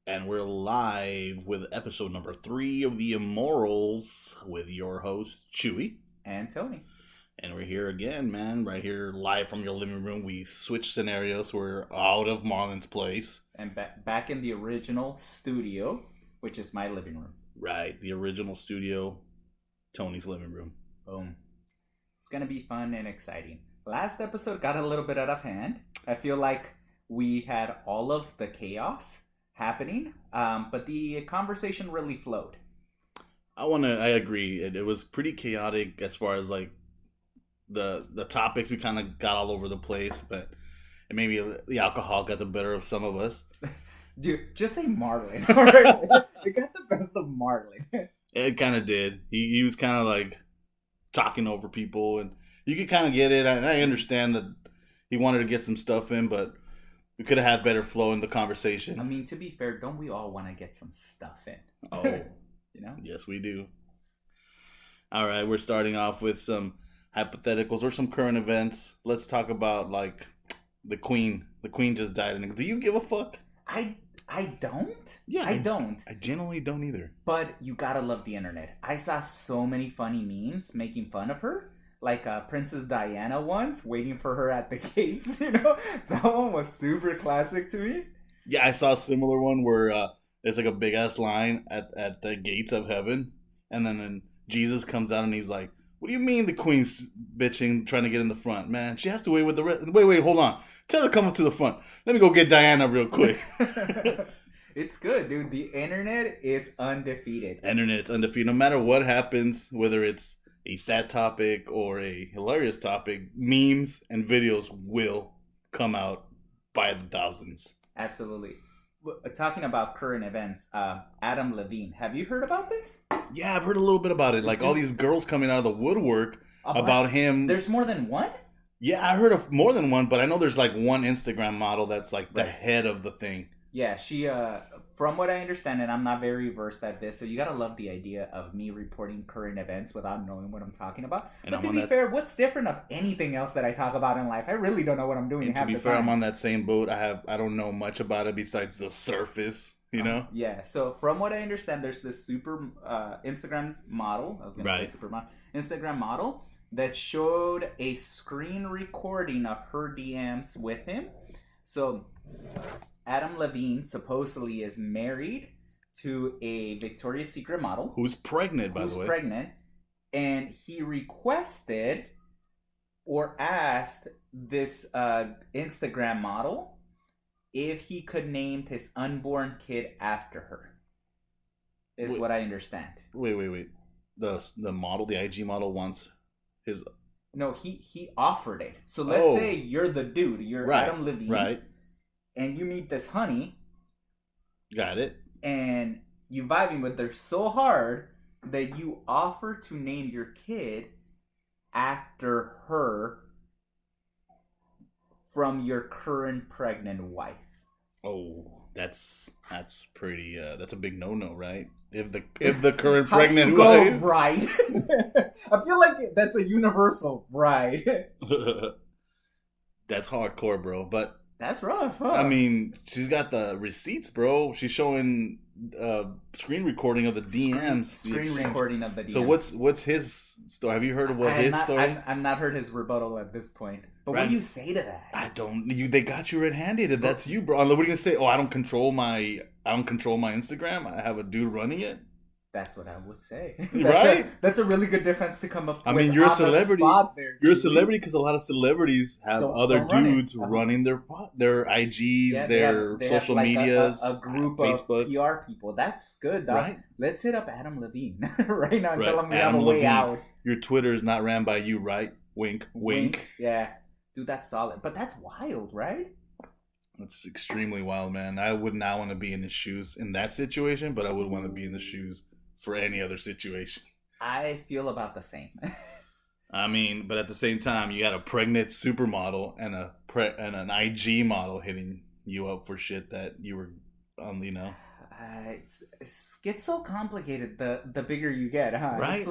And we're live with episode number 3 of the Immorals with your host, Chuy. And Tony. And we're here again, man. Right here, live from your living room. We switched scenarios. We're out of Marlon's place. And back in the original studio, which is my living room. Right, the original studio, Tony's living room. Boom. It's going to be fun and exciting. Last episode got a little bit out of hand. I feel like we had all of the chaos happening, but the conversation really flowed. I agree. It was pretty chaotic as far as like the topics. We kind of got all over the place, but maybe the alcohol got the better of some of us. Dude, just say Marlon. Right? It got the best of Marlon. It kind of did. He was kind of like talking over people, and you could kind of get it. I understand that he wanted to get some stuff in, but we could have had better flow in the conversation. I mean, to be fair, don't we all want to get some stuff in? Oh, you know? Yes, we do. All right, we're starting off with some hypotheticals or some current events. Let's talk about like the Queen. The Queen just died. Do you give a fuck? I don't. Yeah, I don't. I generally don't either. But you gotta love the internet. I saw so many funny memes making fun of her. Like Princess Diana ones, waiting for her at the gates, you know? That one was super classic to me. Yeah, I saw a similar one where there's like a big-ass line at the gates of heaven. And then Jesus comes out and he's like, what do you mean the Queen's bitching, trying to get in the front? Man, she has to wait with the rest. Wait, hold on. Tell her to come up to the front. Let me go get Diana real quick. It's good, dude. The internet is undefeated. Internet's undefeated. No matter what happens, whether it's a sad topic or a hilarious topic, memes and videos will come out by the thousands. Absolutely. Talking about current events, Adam Levine. Have you heard about this? Yeah, I've heard a little bit about it. Like all these girls coming out of the woodwork about him. There's more than one? Yeah, I heard of more than one, but I know there's like one Instagram model that's like the head of the thing. Yeah, she, from what I understand, and I'm not very versed at this, so you gotta love the idea of me reporting current events without knowing what I'm talking about. And but to be fair, what's different of anything else that I talk about in life? I really don't know what I'm doing. And to be fair, I'm on that same boat. I don't know much about it besides the surface, you know? Yeah, so from what I understand, there's this super Instagram model, I was gonna say supermodel, Instagram model, that showed a screen recording of her DMs with him. So Adam Levine supposedly is married to a Victoria's Secret model. Who's pregnant, by the way. Who's pregnant. And he requested or asked this Instagram model if he could name his unborn kid after her. Is what I understand. Wait. The model, the IG model wants his... No, he offered it. So let's say you're the dude. You're Adam Levine. Right. And you meet this honey. Got it. And you vibing with her so hard that you offer to name your kid after her from your current pregnant wife. Oh, that's pretty. That's a big no-no, right? If the current pregnant wife. Right. I feel like that's a universal right. That's hardcore, bro. But that's rough, huh? I mean, she's got the receipts, bro. She's showing screen recording of the DMs. Screen recording of the DMs. So what's his story? Have you heard of his story? I've not heard his rebuttal at this point. But what do you say to that? I don't. They got you red-handed. That's you, bro. What are you gonna say? Oh, I don't control my Instagram. I have a dude running it. That's what I would say. That's a really good defense to come up with. I mean, you're a celebrity. You're a celebrity because a lot of celebrities have other dudes running their IGs, their social medias, a group Facebook. Of PR people. That's good, dog. Right? Let's hit up Adam Levine right now and tell him we have a way out. Your Twitter is not ran by you, right? Wink, wink. Yeah, dude, that's solid. But that's wild, right? That's extremely wild, man. I would not want to be in his shoes in that situation, but I would want to be in the shoes for any other situation. I feel about the same. I mean, but at the same time, you got a pregnant supermodel and an IG model hitting you up for shit that you were, you know. It gets so complicated the bigger you get, huh? Right.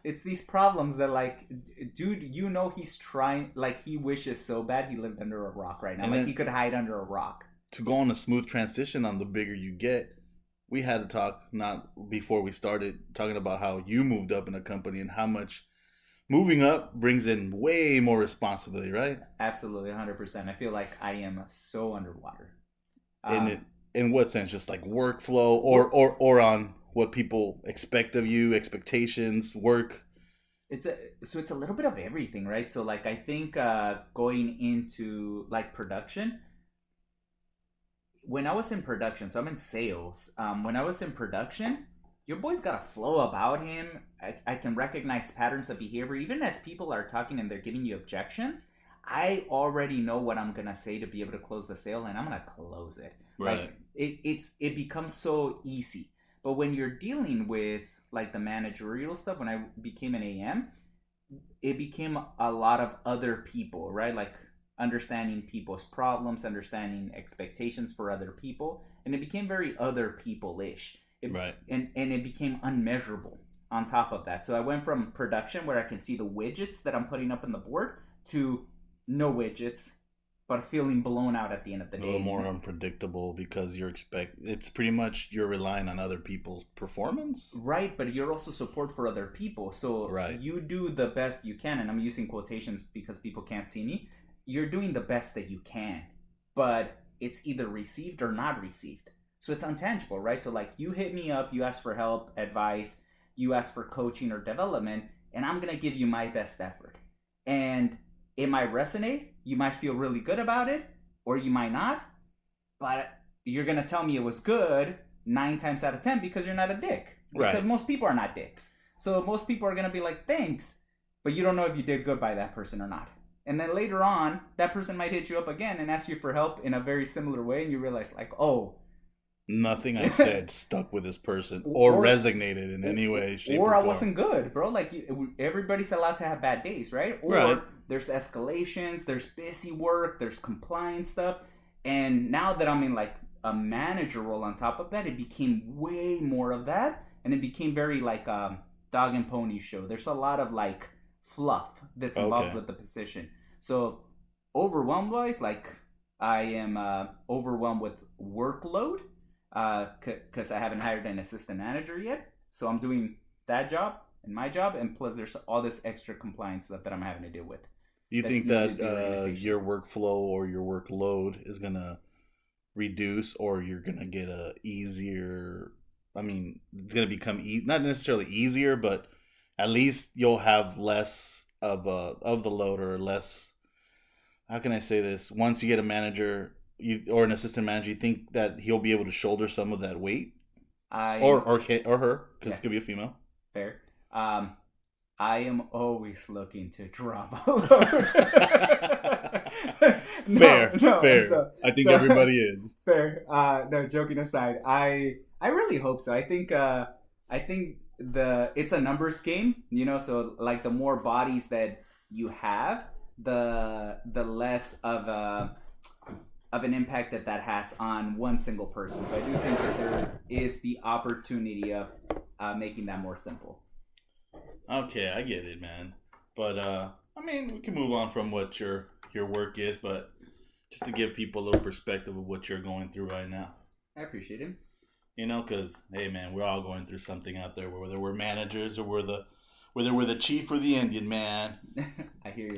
It's these problems that, like, dude, you know, he's trying, like, he wishes so bad he lived under a rock right now. And like, he could hide under a rock. to go on a smooth transition on the bigger you get, we had to talk not before we started talking about how you moved up in a company and how much moving up brings in way more responsibility, right? Absolutely, 100%. I feel like I am so underwater. In what sense? Just like workflow, or on what people expect of you, expectations, work. It's a little bit of everything, right? So like I think going into like production. When I was in production, so I'm in sales. When I was in production, your boy's got a flow about him. I can recognize patterns of behavior. Even as people are talking and they're giving you objections, I already know what I'm going to say to be able to close the sale, and I'm going to close it. Right. Like, it becomes so easy. But when you're dealing with, like, the managerial stuff, when I became an AM, it became a lot of other people, right? Like, understanding people's problems, understanding expectations for other people, and it became very other people-ish. Right. And it became unmeasurable on top of that. So I went from production where I can see the widgets that I'm putting up on the board to no widgets, but feeling blown out at the end of the day. A little more unpredictable because it's pretty much you're relying on other people's performance. Right, but you're also support for other people. So you do the best you can, and I'm using quotations because people can't see me. You're doing the best that you can, but it's either received or not received. So it's untangible, right? So like you hit me up, you ask for help, advice, you ask for coaching or development, and I'm going to give you my best effort. And it might resonate, you might feel really good about it, or you might not, but you're going to tell me it was good 9 times out of 10 because you're not a dick. Because most people are not dicks. So most people are going to be like, thanks, but you don't know if you did good by that person or not. And then later on, that person might hit you up again and ask you for help in a very similar way. And you realize like, oh. Nothing I said stuck with this person or resonated in any way, shape, or I form. wasn't good, bro. Like everybody's allowed to have bad days, right? Or there's escalations, there's busy work, there's compliance stuff. And now that I'm in like a manager role on top of that, it became way more of that. And it became very like dog and pony show. There's a lot of like fluff that's involved with the position. So overwhelmed wise, like I am overwhelmed with workload because I haven't hired an assistant manager yet. So I'm doing that job and my job, and plus there's all this extra compliance stuff that I'm having to deal with. Do you think that your workflow or your workload is gonna reduce, or you're gonna get a easier? I mean, it's gonna become not necessarily easier, but at least you'll have less of the load, or less. How can I say this? Once you get a manager, or an assistant manager, you think that he'll be able to shoulder some of that weight, or her, because it could be a female. Fair. I am always looking to drop a load. Fair. So, I think everybody is. Fair. No, joking aside, I really hope so. I think it's a numbers game, you know. So like the more bodies that you have, the less of an impact that has on one single person. So I do think that there is the opportunity of making that more simple. Okay, I get it, man. But I mean, we can move on from what your work is, but just to give people a little perspective of what you're going through right now. I appreciate it. You know, because hey, man, we're all going through something out there, whether we're managers or whether we're the chief or the Indian, man. I hear you.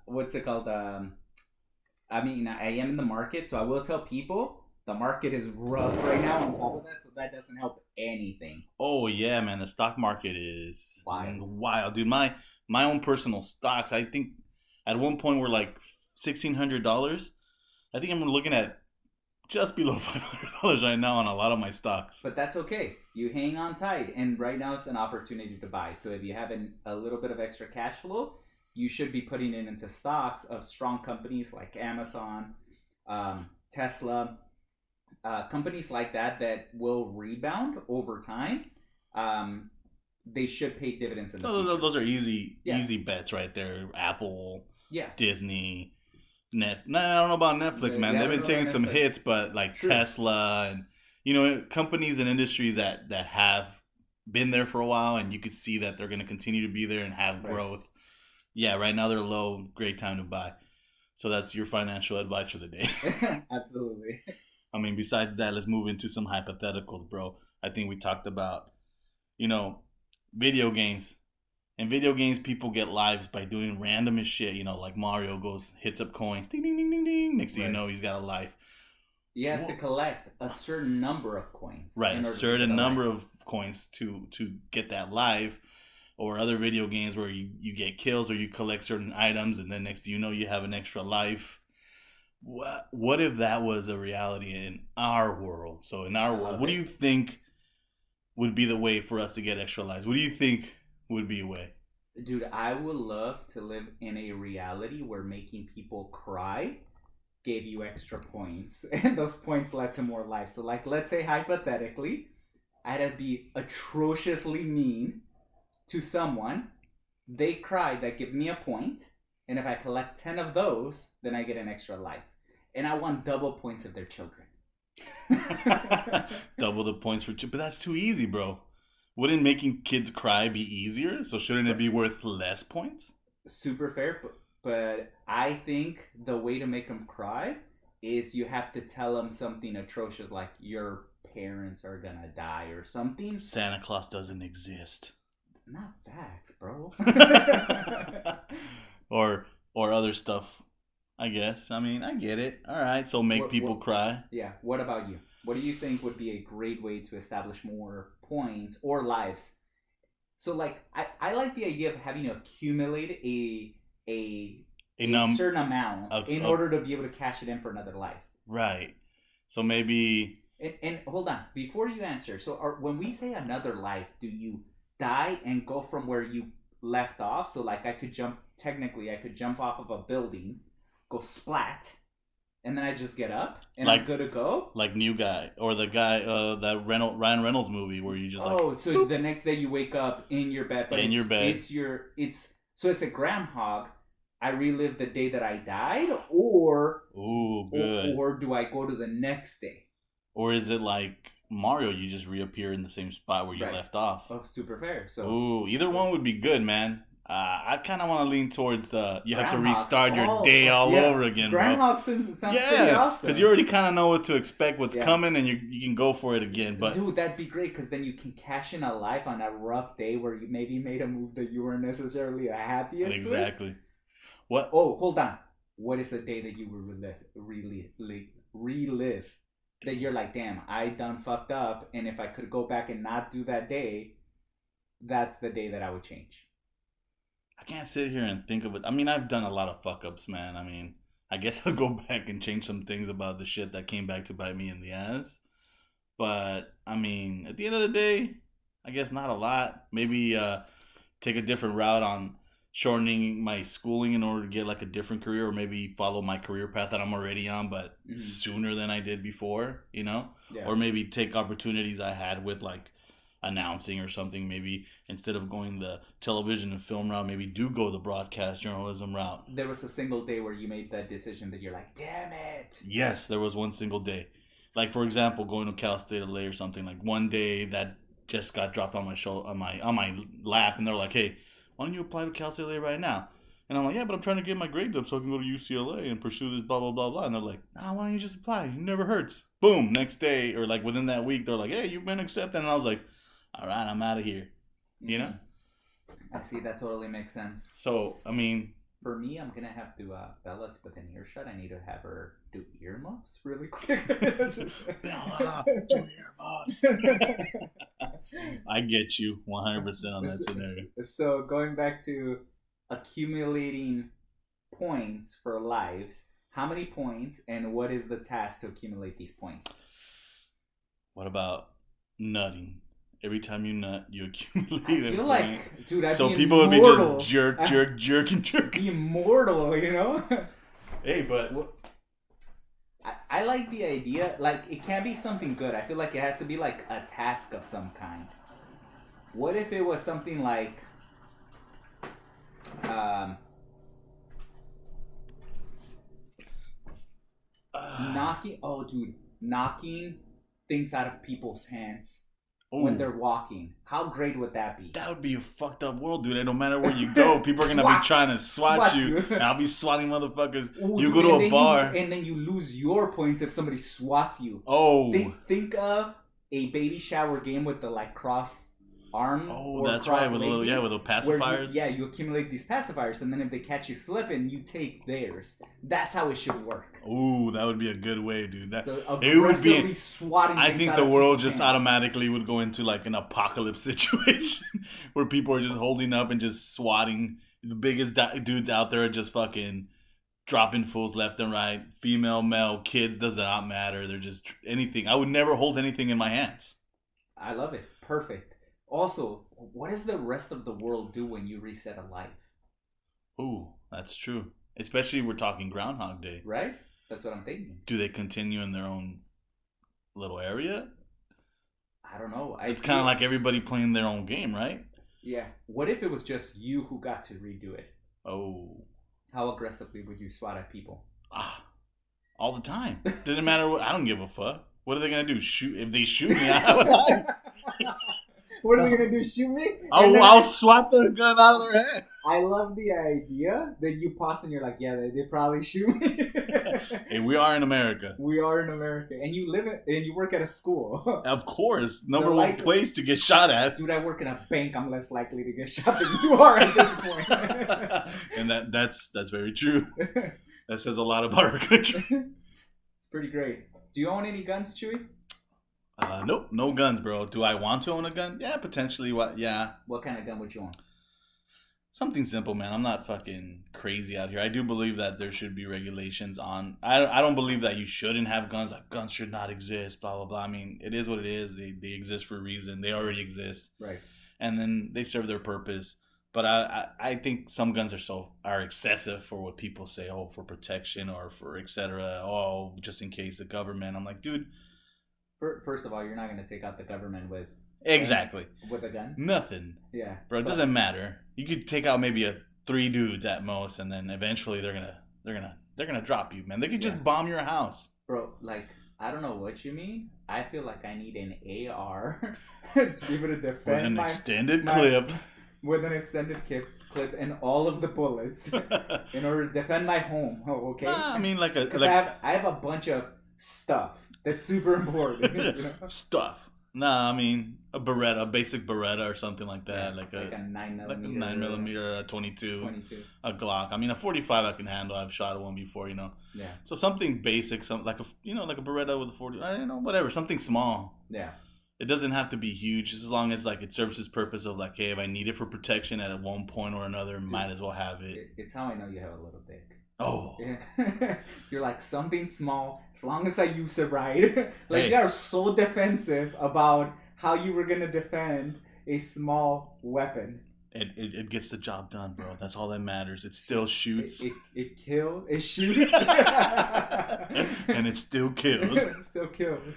What's it called? I mean, I am in the market, so I will tell people the market is rough right now on top of that, so that doesn't help anything. Oh, yeah, man. The stock market is wild. Dude, my own personal stocks, I think at one point were like $1,600. I think I'm looking at just below $500 right now on a lot of my stocks. But that's okay. You hang on tight, and right now it's an opportunity to buy. So if you have a little bit of extra cash flow, you should be putting it into stocks of strong companies like Amazon, Tesla, companies like that will rebound over time. They should pay dividends in the future. Those are easy bets right there. Apple, Disney, I don't know about Netflix, man. They've been taking some hits, but like Tesla and, you know, companies and industries that have been there for a while, and you could see that they're going to continue to be there and have growth. Yeah, right now they're low. Great time to buy. So that's your financial advice for the day. Absolutely. I mean, besides that, let's move into some hypotheticals, bro. I think we talked about, video games. In video games, people get lives by doing random as shit. Like Mario hits up coins, ding, ding, ding, ding, ding. Next thing you know, he's got a life. He has to collect a certain number of coins. Right, a certain number of coins to get that life. Or other video games where you get kills or you collect certain items, and then next thing you know, you have an extra life. What if that was a reality in our world? So in our world, what do you think would be the way for us to get extra lives? What do you think would be a way? Dude, I would love to live in a reality where making people cry gave you extra points, and those points led to more life. So, like, let's say hypothetically, I had to be atrociously mean to someone. They cry, that gives me a point, and if I collect 10 of those, then I get an extra life. And I want double points of their children. Double the points but that's too easy, bro. Wouldn't making kids cry be easier? So shouldn't it be worth less points? Super fair, but I think the way to make them cry is you have to tell them something atrocious, like your parents are gonna die or something. Santa Claus doesn't exist. Not facts, bro. or other stuff, I guess. I mean, I get it. All right, so make people cry. Yeah. What about you? What do you think would be a great way to establish more points or lives? So, like, I like the idea of having to accumulate a certain amount in order to be able to cash it in for another life. Right. So maybe... And hold on. Before you answer, so when we say another life, do you die and go from where you left off? So, like, I could jump off of a building, go splat, and then I just get up and I'm good to go? Like New Guy, or the guy, that Ryan Reynolds movie where you just so the next day you wake up in your bed. But your bed. So it's a groundhog. I relive the day that I died, or... Ooh, good. Or do I go to the next day? Or is it like Mario, you just reappear in the same spot where you left off? Oh, super fair. So, ooh, either one would be good, man. I kind of want to lean towards you have to restart your day all over again, bro. Groundhog sounds pretty awesome. Because you already kind of know what to expect, what's coming, and you can go for it again. But dude, that'd be great, because then you can cash in a life on a rough day where you maybe made a move that you weren't necessarily the happiest exactly. with. What? Oh, hold on. What is a day that you would relive? That you're like, damn, I done fucked up, and if I could go back and not do that day, that's the day that I would change. I can't sit here and think of it. I mean, I've done a lot of fuck ups, man. I mean, I guess I'll go back and change some things about the shit that came back to bite me in the ass. But, I mean, at the end of the day, I guess not a lot. Maybe take a different route on shortening my schooling in order to get like a different career, or maybe follow my career path that I'm already on, but sooner than I did before, or maybe take opportunities I had with like announcing or something. Maybe instead of going the television and film route, maybe do go the broadcast journalism route. There was a single day where you made that decision that you're like, damn it. Yes, there was one single day. Like, for example, going to Cal State LA or something. Like one day that just got dropped on my shoulder, on my lap, and they're like, hey, why don't you apply to Cal State LA right now? And I'm like, yeah, but I'm trying to get my grades up so I can go to UCLA and pursue this blah, blah, blah, blah. And they're like, why don't you just apply? It never hurts. Boom. Next day, or like within that week, they're like, hey, you've been accepted. And I was like, all right, I'm out of here. You know? I see. That totally makes sense. So, I mean... For me, I'm going to have to, Bella's within earshot. I need to have her do earmuffs really quick. Bella, do earmuffs. I get you 100% on that scenario. So, going back to accumulating points for lives, how many points and what is the task to accumulate these points? What about nutting? Every time you nut, you accumulate I feel like, dude, I'd so be people immortal. Would be just jerk. Be immortal, you know? Hey, but... I like the idea. Like, it can't be something good. I feel like it has to be like a task of some kind. What if it was something like... knocking things out of people's hands. when they're walking. How great would that be? That would be a fucked up world, dude. No matter where you go, people are going to be trying to swat you. And I'll be swatting motherfuckers. You go to a bar. And then you lose your points if somebody swats you. Oh. Think of a baby shower game with the cross arm. Oh, that's right. With the pacifiers. You accumulate these pacifiers, and then if they catch you slipping, you take theirs. That's how it should work. Ooh, that would be a good way, dude. It would be swatting. I think the world just automatically would go into an apocalypse situation where people are just holding up and just swatting. The biggest dudes out there are just fucking dropping fools left and right. Female, male, kids, does not matter. They're just anything. I would never hold anything in my hands. I love it. Perfect. Also, what does the rest of the world do when you reset a life? Ooh, that's true. Especially if we're talking Groundhog Day. Right? That's what I'm thinking. Do they continue in their own little area? I don't know. It's kind of like everybody playing their own game, right? Yeah. What if it was just you who got to redo it? Oh. How aggressively would you swat at people? All the time. Doesn't matter what. I don't give a fuck. What are they going to do? Shoot? If they shoot me, I would. What are they going to do? Shoot me? I'll swat the gun out of their head. I love the idea that you pause and you're like, yeah, they probably shoot me. Hey, we are in America. We are in America. And you you work at a school. Of course. Number one place to get shot at. Dude, I work in a bank. I'm less likely to get shot than you are at this point. And that's very true. That says a lot about our country. It's pretty great. Do you own any guns, Chuy? Nope, no guns, bro. Do I want to own a gun? Yeah, potentially. Yeah. What kind of gun would you own? Something simple, man. I'm not fucking crazy out here. I do believe that there should be regulations on. I don't believe that you shouldn't have guns. Like, guns should not exist. Blah blah blah. I mean, it is what it is. They exist for a reason. They already exist. Right. And then they serve their purpose. But I think some guns are excessive for what people say. Oh, for protection or for etc. Oh, just in case the government. I'm like, dude. First of all, you're not going to take out the government with a gun. Nothing. Yeah, bro. It doesn't matter. You could take out maybe 3 dudes at most, and then eventually they're gonna drop you, man. They could just bomb your house, bro. Like, I don't know what you mean. I feel like I need an AR to be able to defend with an extended clip. With an extended clip and all of the bullets in order to defend my home. Oh, okay. I mean, I have a bunch of stuff that's super important. You know? Stuff. Nah, I mean a basic Beretta or something like that, yeah, like a 9mm, 9mm, a 22, a Glock. I mean a 45 I can handle. I've shot one before, you know. Yeah. So something basic, like a Beretta with a 40. I don't know, whatever, something small. Yeah. It doesn't have to be huge, just as long as it serves its purpose of hey, if I need it for protection at one point or another, might as well have it. It's how I know you have a little dick. Oh. Yeah. You're like, something small, as long as I use it right. You are so defensive about how you were going to defend a small weapon. It gets the job done, bro. That's all that matters. It still shoots. It kills. It shoots. And it still kills. It still kills.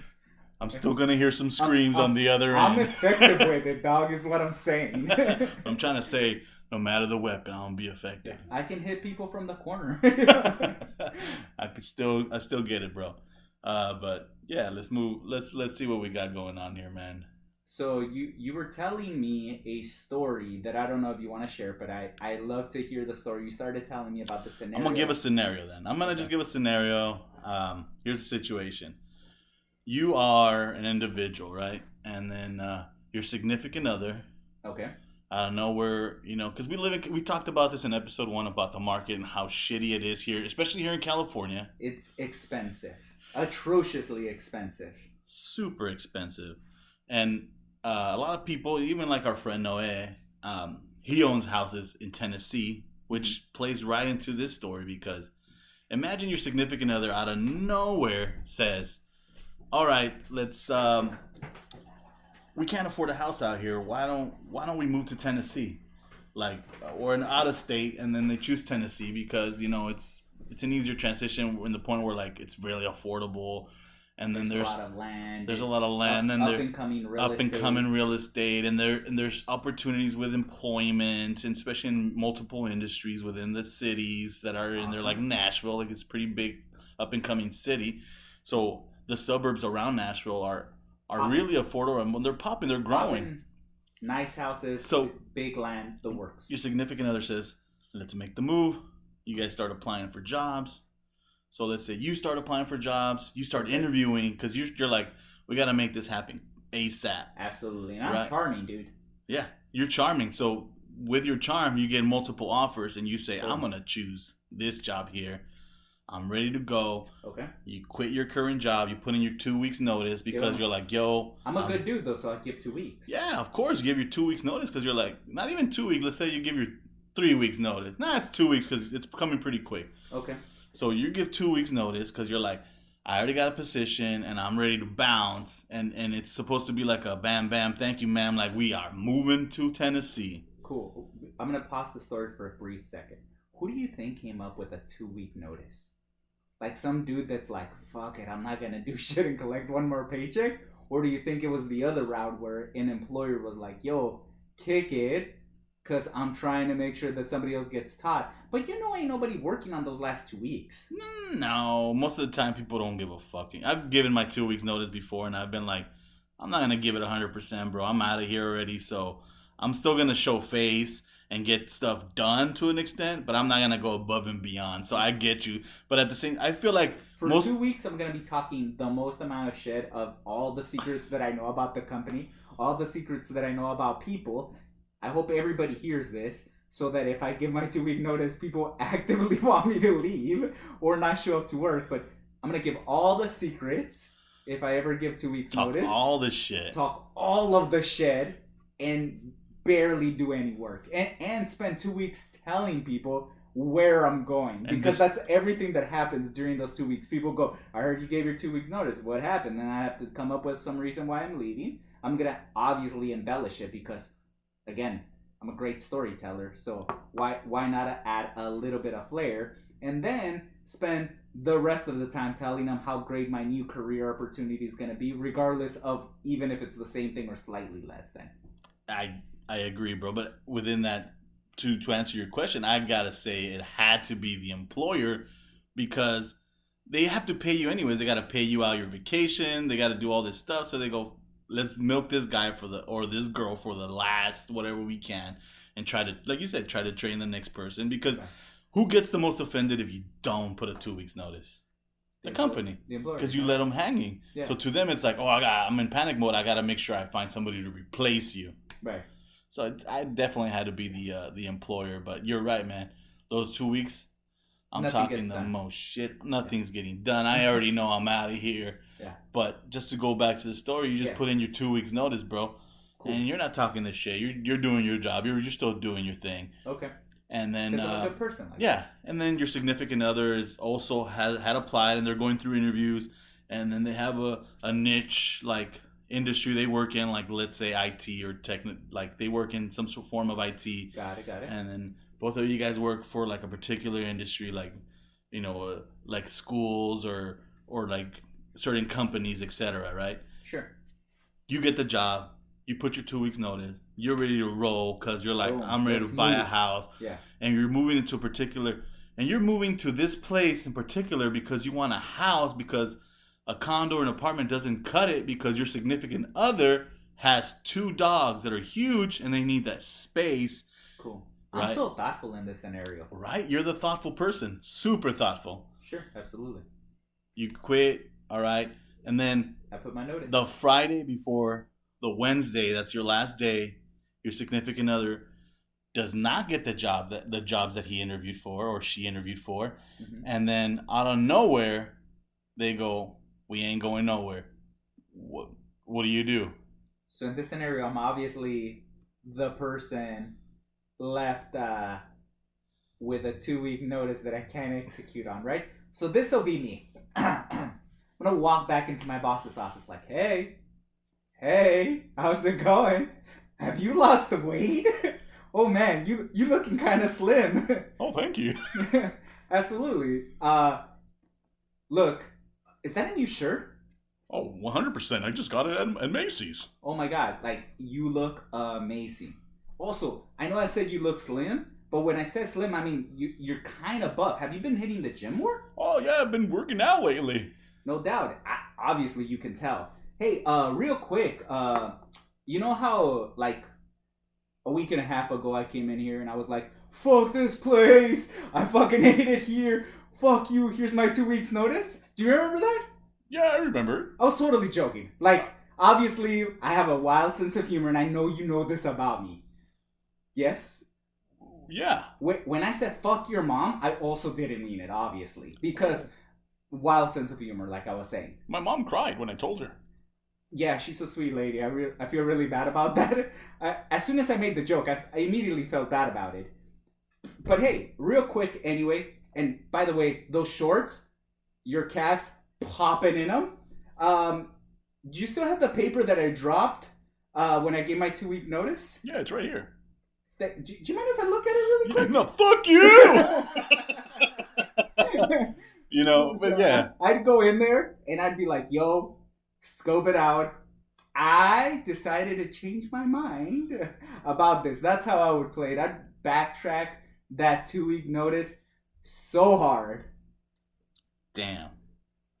I'm still going to hear some screams on the other end. I'm effective with it, dog, is what I'm saying. I'm trying to say, no matter the weapon, I'm gonna be effective. I can hit people from the corner. I still get it, bro. But yeah, let's move. Let's see what we got going on here, man. So you were telling me a story that I don't know if you want to share, but I love to hear the story. You started telling me about the scenario. I'm gonna give a scenario then. I'm gonna just give a scenario. Here's the situation. You are an individual, right? And then your significant other. Okay. I don't know where, because we talked about this in episode 1 about the market and how shitty it is here, especially here in California. It's expensive. Atrociously expensive. Super expensive. And a lot of people, even like our friend Noé, he owns houses in Tennessee, which plays right into this story because imagine your significant other out of nowhere says, all right, let's... we can't afford a house out here. Why don't we move to Tennessee, or an out of state? And then they choose Tennessee because it's an easier transition. We're in the point where it's really affordable, and then there's a lot of land. There's a lot of land. Then there's up and coming real estate, and there's opportunities with employment, and especially in multiple industries within the cities that are in there, like Nashville. It's a pretty big up and coming city. So the suburbs around Nashville are are really affordable. And when they're popping, they're growing. Nice houses, so big land, the works. Your significant other says, let's make the move. You guys start applying for jobs. So let's say you start applying for jobs. You start interviewing because you're like, we got to make this happen ASAP. Absolutely. And I'm charming, dude. Yeah, you're charming. So with your charm, you get multiple offers and you say, I'm going to choose this job here. I'm ready to go. Okay. You quit your current job. You put in your 2 weeks notice because you're like, yo. I'm a good dude, though, so I give 2 weeks. Yeah, of course. You give your 2 weeks notice because you're like, not even 2 weeks. Let's say you give your 3 weeks notice. Nah, it's 2 weeks because it's coming pretty quick. Okay. So you give 2 weeks notice because you're like, I already got a position and I'm ready to bounce. And it's supposed to be like a bam, bam, thank you, ma'am. Like we are moving to Tennessee. Cool. I'm going to pause the story for a brief second. Who do you think came up with a 2-week notice? Like some dude that's like, fuck it, I'm not going to do shit and collect one more paycheck? Or do you think it was the other route where an employer was like, yo, kick it, because I'm trying to make sure that somebody else gets taught. But ain't nobody working on those last 2 weeks. No, most of the time people don't give a fucking. I've given my 2 weeks notice before and I've been like, I'm not going to give it 100%, bro. I'm out of here already, so I'm still going to show face and get stuff done to an extent, but I'm not going to go above and beyond. So I get you. But at the same, I feel like for 2 weeks, I'm going to be talking the most amount of shit of all the secrets that I know about the company, all the secrets that I know about people. I hope everybody hears this so that if I give my 2 week notice, people actively want me to leave or not show up to work. But I'm going to give all the secrets if I ever give 2 weeks notice. Talk all the shit. Talk all of the shit and barely do any work and spend 2 weeks telling people where I'm going, because that's everything that happens during those 2 weeks. People go, I heard you gave your 2 week notice. What happened? Then I have to come up with some reason why I'm leaving. I'm going to obviously embellish it because, again, I'm a great storyteller. So why not add a little bit of flair and then spend the rest of the time telling them how great my new career opportunity is going to be, regardless of even if it's the same thing or slightly less than. I agree, bro. But within that, to answer your question, I gotta say it had to be the employer, because they have to pay you anyways. They gotta pay you out your vacation. They gotta do all this stuff. So they go, let's milk this guy or this girl for the last whatever we can, and try to, like you said, try to train the next person. Because who gets the most offended if you don't put a 2 weeks notice? The company, because you let them hanging. Yeah. So to them, it's like, I'm in panic mode. I gotta make sure I find somebody to replace you. Right. So I definitely had to be the employer, but you're right, man. Those 2 weeks, I'm talking the most shit. Nothing's getting done. I already know I'm out of here. Yeah. But just to go back to the story, you just put in your 2 weeks notice, bro, and you're not talking this shit. You're doing your job. You're still doing your thing. Okay. And then because I'm a good person. And then your significant other is also had applied, and they're going through interviews, and then they have a niche like industry they work in, like let's say IT or like they work in some form of IT. Got it. And then both of you guys work for like a particular industry, like like schools or like certain companies, etc. Right? Sure. You get the job. You put your 2 weeks notice. You're ready to roll because you're like, I'm ready to buy a house. Yeah. And you're moving into a particular, and you're moving to this place in particular because you want a house, because a condo or an apartment doesn't cut it, because your significant other has 2 dogs that are huge and they need that space. Cool. Right? I'm so thoughtful in this scenario. Right? You're the thoughtful person. Super thoughtful. Sure, absolutely. You quit, all right? And then I put my notice. The Friday before the Wednesday, that's your last day, your significant other does not get the jobs that he interviewed for or she interviewed for. Mm-hmm. And then out of nowhere, they go, we ain't going nowhere. What do you do? So in this scenario, I'm obviously the person left with a 2 week notice that I can't execute on, right? So this will be me. I'm going to walk back into my boss's office like, hey, how's it going? Have you lost the weight? Oh man, you looking kind of slim. Oh, thank you. Absolutely. Look, is that a new shirt? Oh, 100%. I just got it at Macy's. Oh my god, like, you look amazing. Also, I know I said you look slim, but when I said slim, I mean you're kind of buff. Have you been hitting the gym more? Oh yeah, I've been working out lately. No doubt. Obviously, you can tell. Hey, real quick, you know how like a week and a half ago I came in here and I was like, "Fuck this place! I fucking hate it here. Fuck you. Here's my 2 weeks notice." Do you remember that? Yeah, I remember. I was totally joking. Like, obviously, I have a wild sense of humor, and I know you know this about me. Yes. Yeah. When I said "fuck your mom," I also didn't mean it, obviously, because wild sense of humor, like I was saying. My mom cried when I told her. Yeah, she's a sweet lady. I feel really bad about that. As soon as I made the joke, I immediately felt bad about it. But hey, real quick anyway, and by the way, those shorts, your calves popping in them. Do you still have the paper that I dropped when I gave my 2 week notice? Yeah, it's right here. Do you mind if I look at it really quick? No, fuck you! You know, but so yeah. I'd go in there and I'd be like, yo, scope it out. I decided to change my mind about this. That's how I would play it. I'd backtrack that 2 week notice so hard. Damn.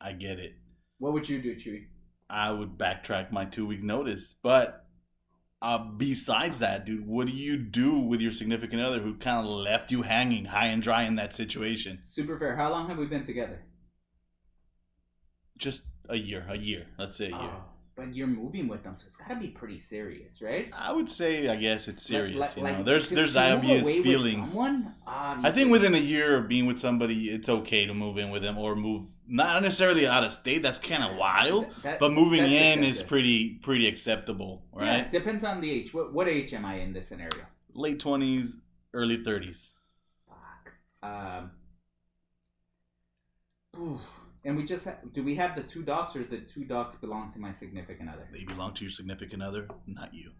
I get it. What would you do, Chuy? I would backtrack my 2 week notice. But besides that, dude, what do you do with your significant other who kind of left you hanging high and dry in that situation? Super fair. How long have we been together? Just a year. Let's say a year. But you're moving with them, so it's got to be pretty serious, right? I would say, I guess it's serious. Like, you know, like, there's obvious feelings. Someone, I think within a year of being with somebody, it's okay to move in with them or move not necessarily out of state. That's kind of wild, but moving in is pretty acceptable, right? Yeah, depends on the age. What age am I in this scenario? Late 20s, early 30s. Fuck. And we just do we have the 2 dogs, or the 2 dogs belong to my significant other? They belong to your significant other, not you.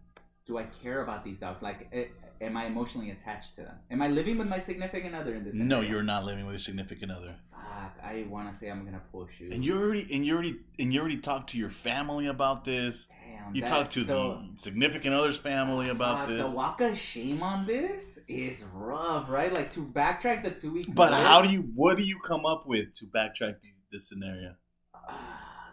Do I care about these dogs? Like, am I emotionally attached to them? Am I living with my significant other in this? No, you're not living with your significant other. Fuck, I want to say I'm gonna push you. And you already talked to your family about this. Damn, you talked to the significant other's family about this. The walk of shame on this is rough, right? Like, to backtrack the 2 weeks. But what do you come up with to backtrack this scenario?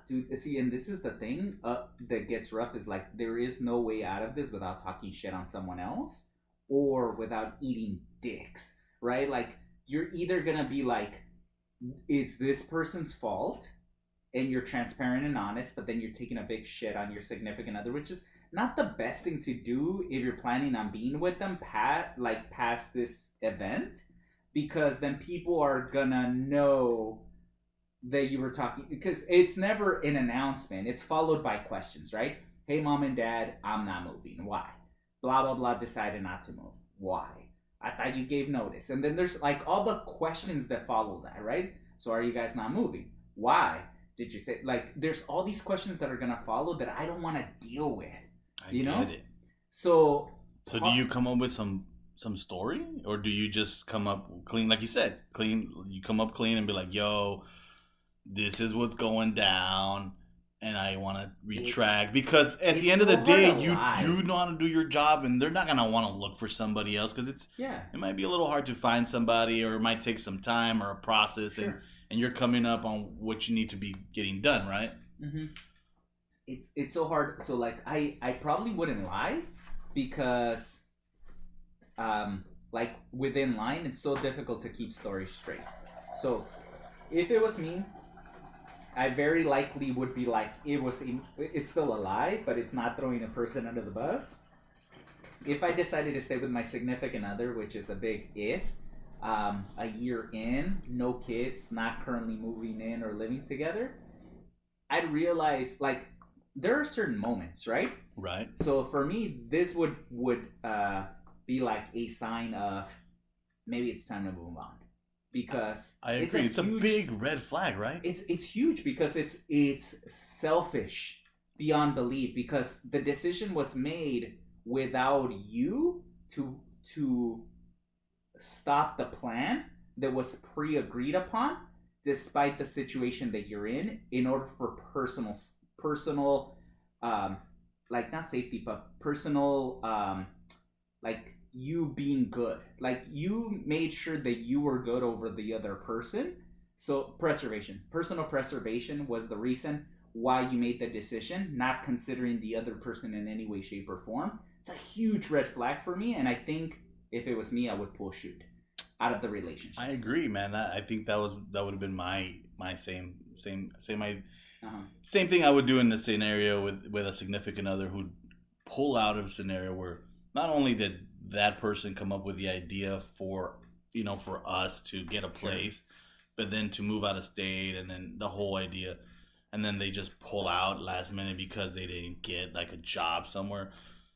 Dude, see, and this is the thing that gets rough, is like, there is no way out of this without talking shit on someone else or without eating dicks, right? Like, you're either gonna be like, it's this person's fault, and you're transparent and honest, but then you're taking a big shit on your significant other, which is not the best thing to do if you're planning on being with them past this event, because then people are gonna know that you were talking, because it's never an announcement. It's followed by questions, right? Hey, mom and dad, I'm not moving. Why? Blah, blah, blah, decided not to move. Why? I thought you gave notice. And then there's like all the questions that follow that, right? So are you guys not moving? Why? Did you say, like, there's all these questions that are going to follow that I don't want to deal with. I get it. So do you come up with some story, or do you just come up clean, like you said, clean? You come up clean and be like, yo, this is what's going down, and I want to retract, because at the end of the day, you know how to do your job, and they're not gonna want to look for somebody else, because it might be a little hard to find somebody, or it might take some time or a process, sure. and you're coming up on what you need to be getting done, right? Mm-hmm. It's so hard. So like I probably wouldn't lie, because like within line, it's so difficult to keep stories straight. So if it was me, I very likely would be like, it's still a lie, but it's not throwing a person under the bus. If I decided to stay with my significant other, which is a big if, a year in, no kids, not currently moving in or living together, I'd realize, like, there are certain moments, right? Right. So for me, this would be like a sign of maybe it's time to move on. Because I agree, it's a big red flag, right? It's huge, because it's selfish beyond belief, because the decision was made without you to stop the plan that was pre-agreed upon, despite the situation that you're in order for personal like, not safety, but personal like, you being good. Like, you made sure that you were good over the other person. So personal preservation was the reason why you made the decision, not considering the other person in any way, shape, or form. It's a huge red flag for me, and I think if it was me, I would pull shoot out of the relationship. I agree, man. I think that would have been my same same thing I would do in the scenario with a significant other who'd pull out of a scenario where not only did that person come up with the idea for us to get a place, but then to move out of state, and then the whole idea, and then they just pull out last minute because they didn't get like a job somewhere.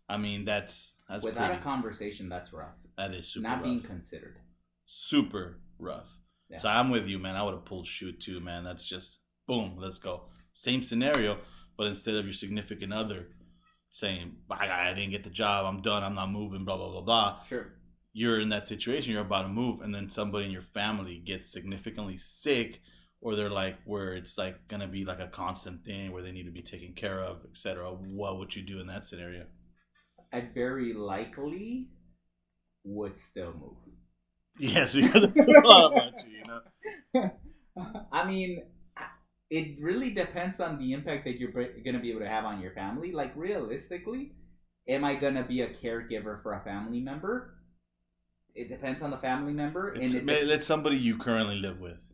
I mean, that's without a conversation. That's rough. That is super not rough. Being considered. Super rough. Yeah. So I'm with you, man. I would have pulled shoot too, man. That's just boom. Let's go. Same scenario, but instead of your significant other saying, I didn't get the job, I'm done, I'm not moving, blah blah blah blah. Sure. You're in that situation, you're about to move, and then somebody in your family gets significantly sick, or they're like where it's like gonna be like a constant thing where they need to be taken care of, etc. What would you do in that scenario? I very likely would still move. Yes, because it's a lot about you, I mean, it really depends on the impact that you're going to be able to have on your family. Like, realistically, am I going to be a caregiver for a family member? It depends on the family member. It's somebody you currently live with.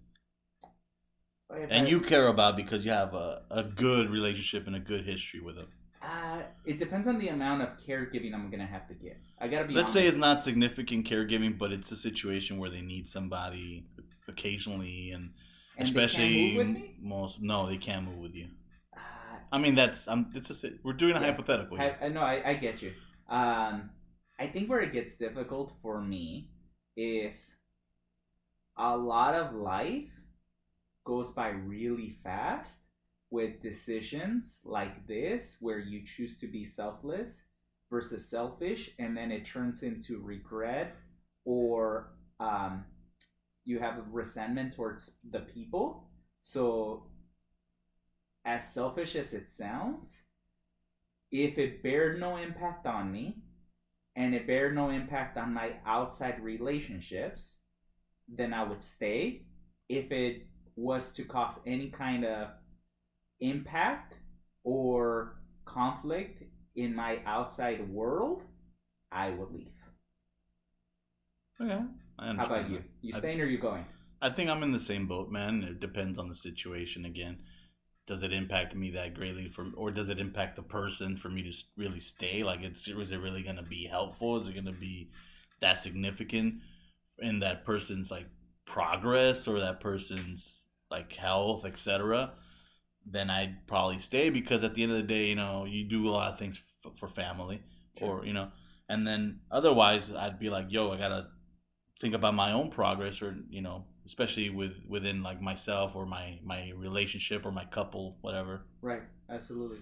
And you care about because you have a good relationship and a good history with them. It depends on the amount of caregiving I'm going to have to give. I got to be Let's honest. say it's not significant caregiving, but it's a situation where they need somebody occasionally, and especially they can't move with me? No, they can't move with you. I mean, we're doing a hypothetical here. No, I get you. I think where it gets difficult for me is a lot of life goes by really fast with decisions like this, where you choose to be selfless versus selfish, and then it turns into regret, or you have a resentment towards the people. So as selfish as it sounds, if it bear no impact on me and it bear no impact on my outside relationships, then I would stay. If it was to cause any kind of impact or conflict in my outside world, I would leave. Okay. I understand. How about you? You staying or you going? I think I'm in the same boat, man. It depends on the situation again. Does it impact me that greatly, or does it impact the person for me to really stay? Like, is it really going to be helpful? Is it going to be that significant in that person's like progress or that person's like health, etc.? Then I'd probably stay, because at the end of the day, you do a lot of things for family, sure. Or and then otherwise I'd be like, yo, I gotta think about my own progress, or especially within like myself or my relationship or my couple, whatever. Right, absolutely.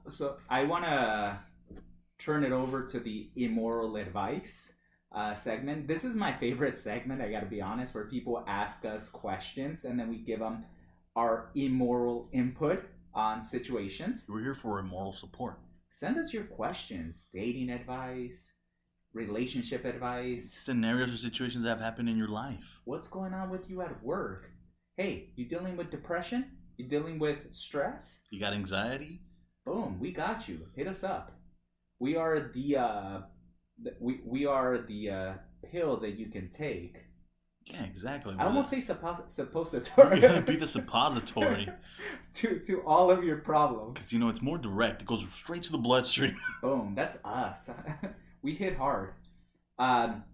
So I want to turn it over to the immoral advice segment. This is my favorite segment, I gotta be honest, where people ask us questions and then we give them our immoral input on situations. We're here for immoral support. Send us your questions, dating advice, relationship advice, scenarios or situations that have happened in your life. What's going on with you at work? Hey, you dealing with depression? You dealing with stress? You got anxiety? Boom, we got you. Hit us up. We are the pill that you can take. Yeah, exactly. I almost say suppository. You're gonna be the suppository to all of your problems. Because it's more direct. It goes straight to the bloodstream. Boom, that's us. We hit hard.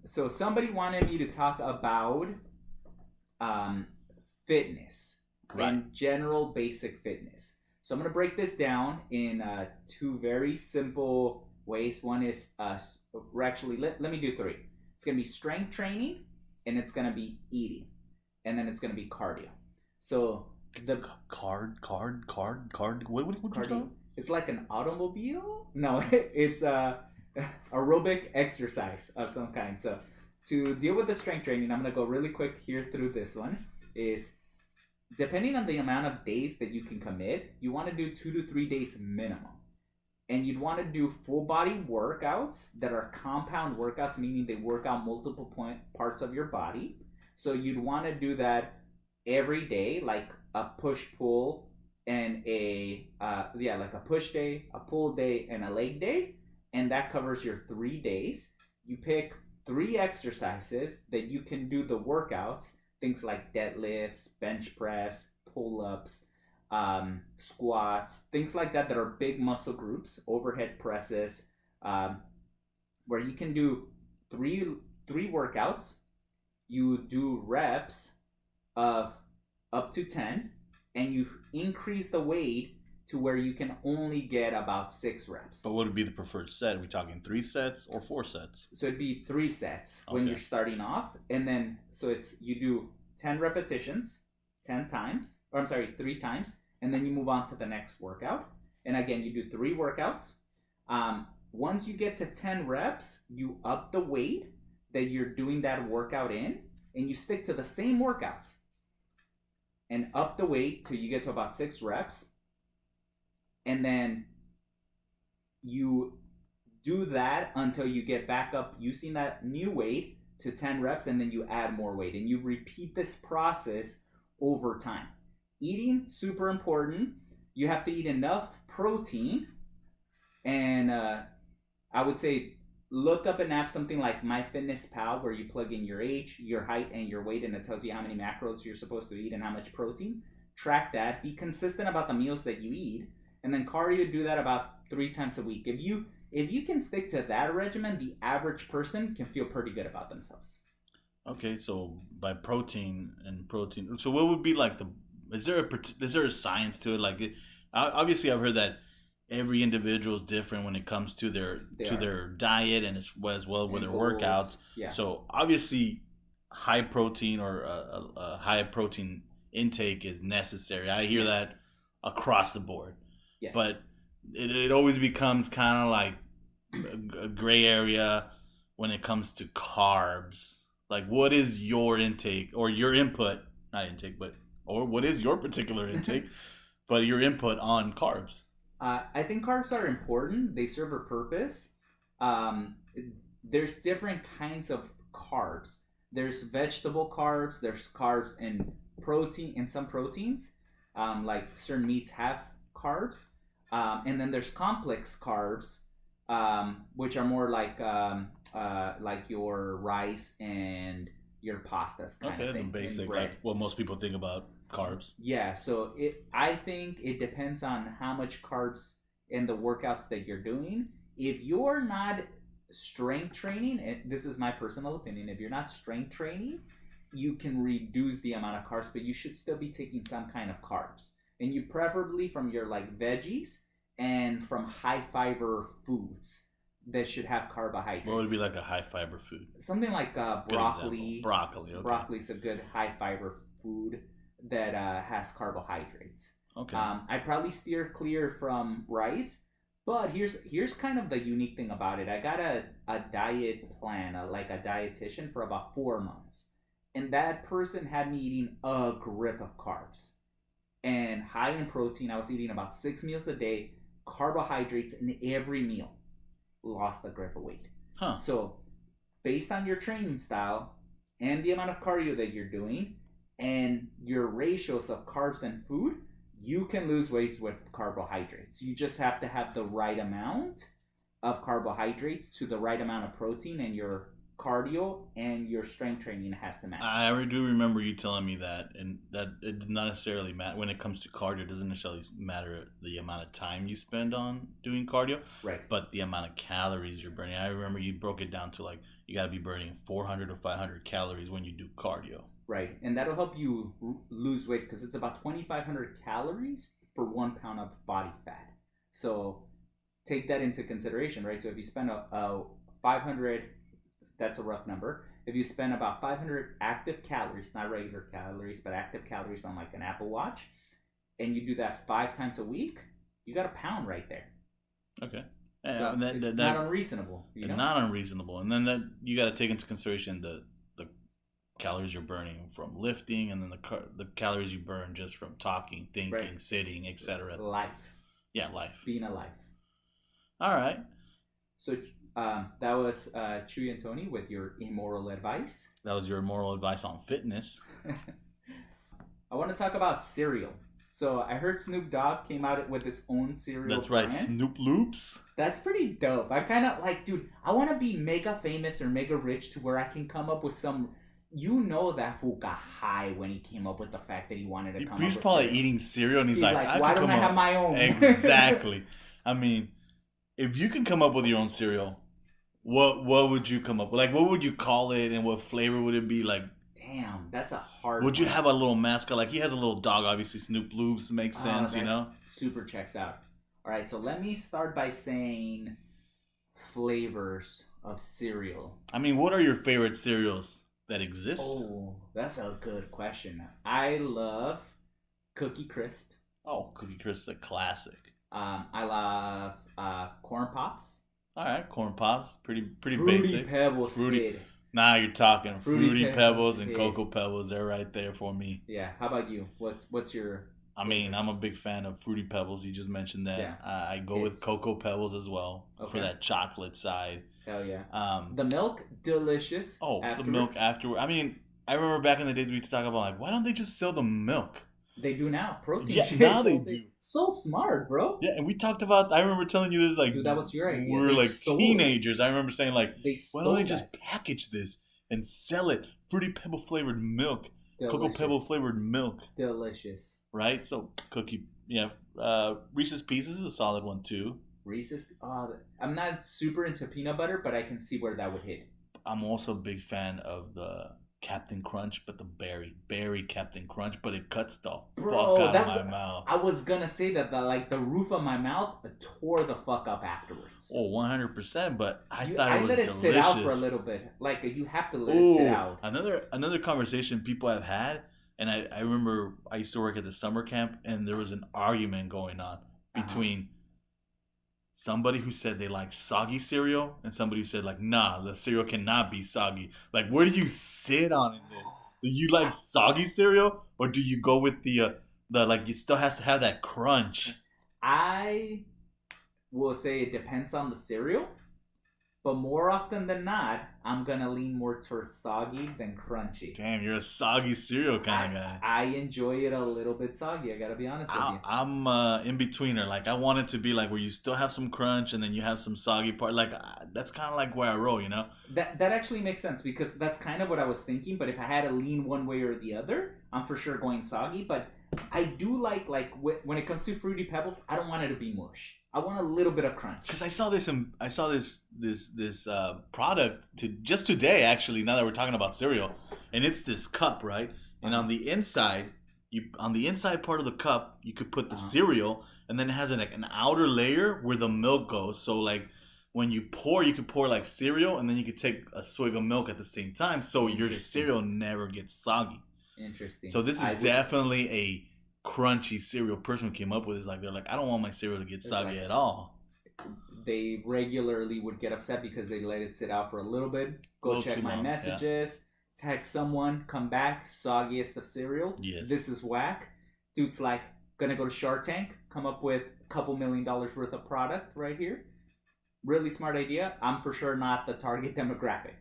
So somebody wanted me to talk about fitness, right? And general basic fitness. So I'm gonna break this down in two very simple ways. One is let me do three. It's gonna be strength training, and it's gonna be eating, and then it's gonna be cardio. So the card. What cardio? It's like an automobile. No, it's aerobic exercise of some kind. So to deal with the strength training, I'm gonna go really quick here through this one. Is depending on the amount of days that you can commit, you want to do 2 to 3 days minimum. And you'd want to do full body workouts that are compound workouts, meaning they work out multiple parts of your body. So you'd want to do that every day, like a push-pull and like a push day, a pull day, and a leg day, and that covers your 3 days. You pick 3 exercises that you can do the workouts, things like deadlifts, bench press, pull-ups, squats, things like that are big muscle groups, overhead presses, where you can do three workouts. You do reps of up to 10, and you increase the weight to where you can only get about 6 reps. But what would be the preferred set? Are we talking 3 sets or 4 sets? So it'd be 3 sets when you're starting off, and then you do 10 repetitions 3 times, and then you move on to the next workout. And again, you do 3 workouts. Once you get to 10 reps, you up the weight that you're doing that workout in, and you stick to the same workouts and up the weight till you get to about 6 reps. And then you do that until you get back up using that new weight to 10 reps, and then you add more weight. And you repeat this process over time. Eating, super important. You have to eat enough protein. And I would say look up an app, something like MyFitnessPal, where you plug in your age, your height, and your weight, and it tells you how many macros you're supposed to eat and how much protein. Track that. Be consistent about the meals that you eat. And then cardio, do that about 3 times a week. If you can stick to that regimen, the average person can feel pretty good about themselves. Okay, so by protein, so what would be like is there a science to it? Like, obviously I've heard that every individual is different when it comes to their diet and as well with their workouts. Yeah. So obviously high protein or a high protein intake is necessary. I hear that across the board. Yes. But it always becomes kind of like a gray area when it comes to carbs. Like, what is your intake or your input, not intake, or what is your particular intake, but your input on carbs? I think carbs are important. They serve a purpose. There's different kinds of carbs. There's vegetable carbs. There's carbs in some proteins, like certain meats have carbs, and then there's complex carbs, which are more like your rice and your pastas kind of thing. The basic, like what most people think about carbs. Yeah, so I think it depends on how much carbs in the workouts that you're doing. If you're not strength training, and this is my personal opinion, if you're not strength training, you can reduce the amount of carbs, but you should still be taking some kind of carbs. And you preferably from your like veggies and from high fiber foods that should have carbohydrates. What would be like a high fiber food? Something like broccoli. Broccoli, okay. Broccoli's a good high fiber food that has carbohydrates. Okay. I'd probably steer clear from rice, but here's kind of the unique thing about it. I got a diet plan, like a dietitian for about 4 months, and that person had me eating a grip of carbs and high in protein. I was eating about 6 meals a day, carbohydrates in every meal. Lost a grip of weight. Huh. So based on your training style and the amount of cardio that you're doing and your ratios of carbs and food, you can lose weight with carbohydrates. You just have to have the right amount of carbohydrates to the right amount of protein, and your cardio and your strength training has to match. I do remember you telling me that, and that it did not necessarily matter when it comes to cardio. It doesn't necessarily matter the amount of time you spend on doing cardio, right? But the amount of calories you're burning. I remember you broke it down to like you got to be burning 400 or 500 calories when you do cardio. Right, and that'll help you lose weight because it's about 2,500 calories for 1 pound of body fat. So take that into consideration, right? So if you spend a 500, that's a rough number. If you spend about 500 active calories, not regular calories, but active calories on like an Apple Watch, and you do that 5 times a week, you got a pound right there. Okay. So it's not unreasonable. You know? Not unreasonable. And then that you got to take into consideration the calories you're burning from lifting, and then the calories you burn just from talking, thinking, right, sitting, etc. Life. Yeah, life. Being alive. All right. So that was Chuy and Tony with your immoral advice. That was your immoral advice on fitness. I want to talk about cereal. So I heard Snoop Dogg came out with his own cereal. That's right, brand. Snoop Loops. That's pretty dope. I kind of like, dude, I want to be mega famous or mega rich to where I can come up with some. You know that fool got high when he came up with the fact that he wanted to come up with He's probably cereal. eating cereal and he's like, why don't I have my own? Exactly. I mean, if you can come up with your own cereal, what would you come up with? Like, what would you call it and what flavor would it be? Like, damn, that's a hard would you one. have a little mascot? Like, he has a little dog, obviously. Snoop Loops makes sense, you know? Super checks out. All right, so let me start by saying flavors of cereal. I mean, what are your favorite cereals that exist? Oh, that's a good question. I love Cookie Crisp. Oh, Cookie Crisp is a classic. I love Corn Pops. All right, Corn Pops, pretty Fruity basic. Pebbles. Fruity. Now you're talking Fruity Pebbles and Kid. Cocoa Pebbles. They're right there for me. Yeah. How about you? What's your? I mean, I'm a big fan of Fruity Pebbles. You just mentioned that. Yeah. I go with Cocoa Pebbles as well for that chocolate side. Hell yeah. The milk, delicious. Oh, afterwards. The milk afterward. I mean, I remember back in the days we used to talk about like, why don't they just sell the milk? They do now. Protein shakes. Now they do. So smart, bro. Yeah, and we talked about, I remember telling you this like, dude, that was your idea. We were like teenagers. I remember saying like, why don't they just package this and sell it? Fruity Pebble flavored milk. Delicious. Cocoa Pebble flavored milk. Delicious. Right? So cookie, yeah. Reese's Pieces is a solid one too. Reese's, I'm not super into peanut butter, but I can see where that would hit. I'm also a big fan of the Captain Crunch, but the berry Captain Crunch, but it cuts the fuck out of my mouth. I was gonna say that the roof of my mouth tore the fuck up afterwards. Oh, 100%, but I thought it was delicious. I let it sit out for a little bit. Like, you have to let it sit out. Another conversation people have had, and I remember I used to work at the summer camp, and there was an argument going on between somebody who said they like soggy cereal and somebody who said like, nah, the cereal cannot be soggy. Like, where do you sit on in this? Do you like soggy cereal, or do you go with the like it still has to have that crunch? I will say it depends on the cereal, but more often than not, I'm gonna lean more towards soggy than crunchy. Damn, you're a soggy cereal kind of guy. I enjoy it a little bit soggy. I gotta be honest with you. I'm in betweener. Like, I want it to be like where you still have some crunch and then you have some soggy part. Like, that's kind of like where I roll, you know. That actually makes sense because that's kind of what I was thinking. But if I had to lean one way or the other, I'm for sure going soggy. But I do like when it comes to Fruity Pebbles, I don't want it to be mush. I want a little bit of crunch. Because I saw this product just today, actually. Now that we're talking about cereal, and it's this cup, right? And on the inside, part of the cup, you could put the cereal, and then it has an outer layer where the milk goes. So like when you could pour like cereal, and then you could take a swig of milk at the same time, so your cereal never gets soggy. Interesting. So this is definitely a crunchy cereal. Person who came up with it is like, they're like, I don't want my cereal to get soggy at all. They regularly would get upset because they let it sit out for a little bit. Go check my messages. Text someone. Come back. Soggiest of cereal. Yes. This is whack. Dude's like, gonna go to Shark Tank. Come up with a couple $1 million worth of product right here. Really smart idea. I'm for sure not the target demographic.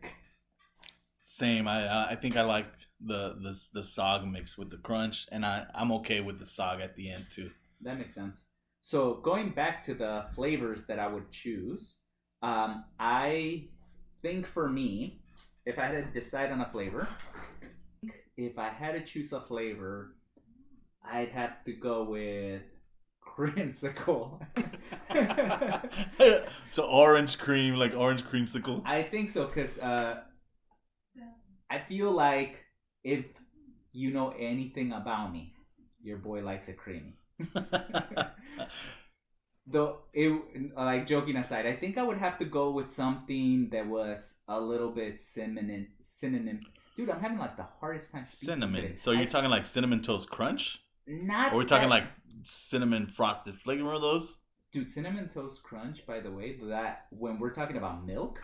Same. I think I like the sog mix with the crunch, and I'm okay with the sog at the end too. That makes sense. So going back to the flavors that I would choose, I think for me, if I had to decide on a flavor, if I had to choose a flavor, I'd have to go with creamsicle. So orange cream, like orange creamsicle? I think so, because I feel like if you know anything about me, your boy likes it creamy. Though, like, joking aside, I think I would have to go with something that was a little bit cinnamon. Dude, I'm having like the hardest time speaking cinnamon. Today. So you're talking like Cinnamon Toast Crunch? Not. Or we're talking like cinnamon frosted flake. Remember those? Dude, Cinnamon Toast Crunch, by the way, that when we're talking about milk,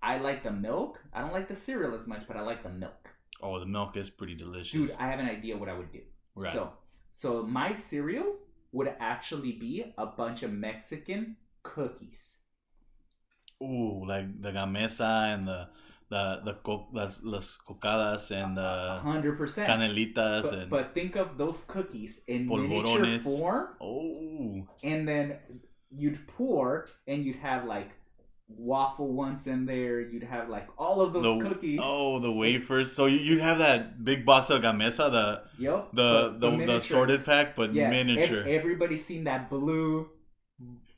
I like the milk. I don't like the cereal as much, but I like the milk. Oh, the milk is pretty delicious. Dude, I have an idea what I would do. Right. So my cereal would actually be a bunch of Mexican cookies. Ooh, like the gamesa and the las cocadas and the 100%. Canelitas but think of those cookies in polvorones. Miniature form. Oh. And then you'd pour, and you'd have like waffle ones in there. You'd have like all of those cookies. Oh, the wafers. So you'd have that big box of gamesa, the assorted pack, but miniature. Everybody's seen that blue,